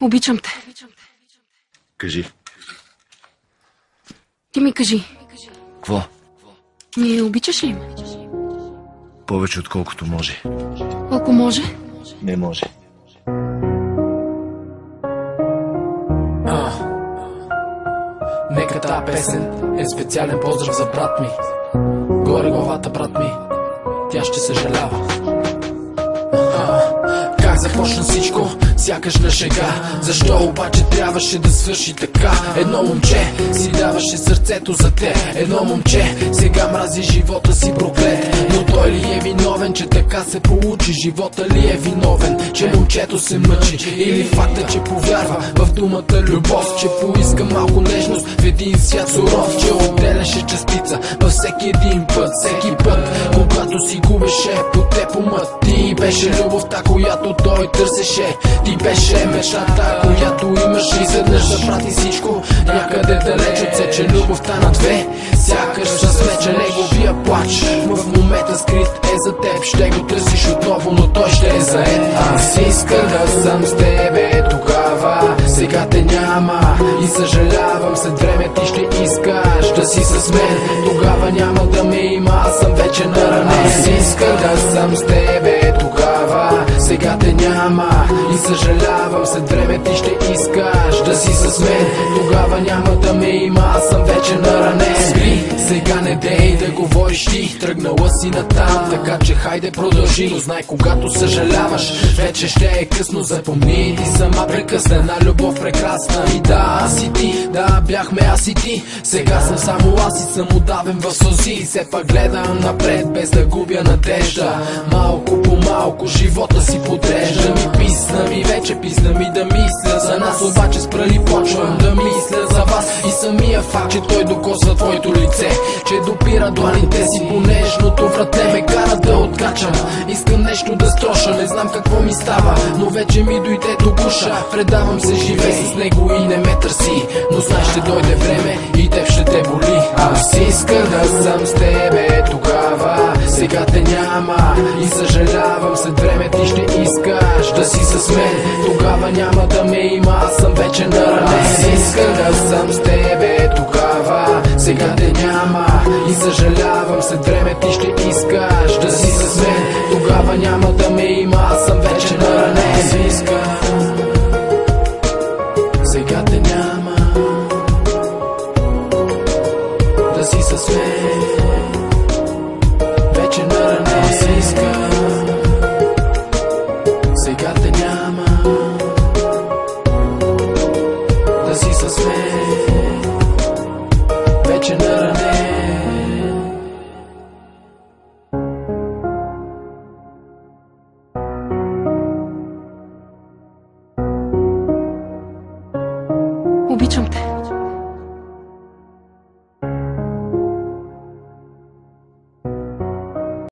Обичам те. Кажи. Ти ми кажи. Какво? Не обичаш ли ме? Повече отколкото може. Колко може? Не може. Нека тази песен е специален поздрав за брат ми. Горе главата, брат ми, тя ще съжалява. Как започна всичко? Сякаш на шега. Защо обаче трябваше да свърши така? Едно момче си даваше сърцето за те. Едно момче сега мрази живота си проклет. Но той ли е виновен, че така се получи? Живота ли е виновен, че момчето се мъчи? Или факта, че повярва в думата любов, че поиска малко нежност в един свят суров, че отделяше частица във всеки един път, всеки път, когато си губеше по теб умът. Ти беше любовта, която той търсеше. Ти беше мечтата, която имаш и изведнъж запрати всичко някъде далеч от се, че любовта на две сякаш размече неговия плач. В момента скрит е за теб, ще го търсиш отново, но той ще е заед. Аз исках да съм с тебе тогава, сега те няма и съжалявам, след време ти ще искаш да си с мен. Тогава няма да ме има, аз съм вече наранен. Аз исках да съм с тебе тогава, сега те няма и съжалявам, след време ти ще искаш да си с мен. Тогава няма да ме има, аз съм вече наранен. Спри, сега не дей да говориш ти, тръгнала си натам, така че хайде продължи. Но знай, когато съжаляваш, вече ще е късно. Запомни, ти сама прекъснена любов прекрасна. И да, аз и ти, да, бяхме аз и ти. Сега съм само аз и съм удавен в сълзи. Все пак гледам напред, без да губя надежда. Малко по малко живота си подрежда. Писна ми вече, писна ми да мисля за нас, обаче спрали почвам да мисля за вас. И самия факт, че той докосва твоето лице, че допира дланите си по нежното вратле, ме кара да откачам. Искам нещо да строша, не знам какво ми става, но вече ми дойде до гуша. Предавам се, живей с него и не ме търси, но знай, ще дойде време и теб ще те боли. Аз исках да съм с тебе тогава, сега те няма и съжалявам, след време ти ще искаш да си с мен. Тогава няма да ме има, аз съм вече наранен. Аз исках да съм с тебе тогава, сега те няма и съжалявам, след време ти ще искаш да си с мен. Тогава няма да ме има, аз съм вече наранен. Аз искам, сега те няма да си с мен. Вече наранен. Аз искам, сега те няма да си с мен. Вече наранен. Обичам те.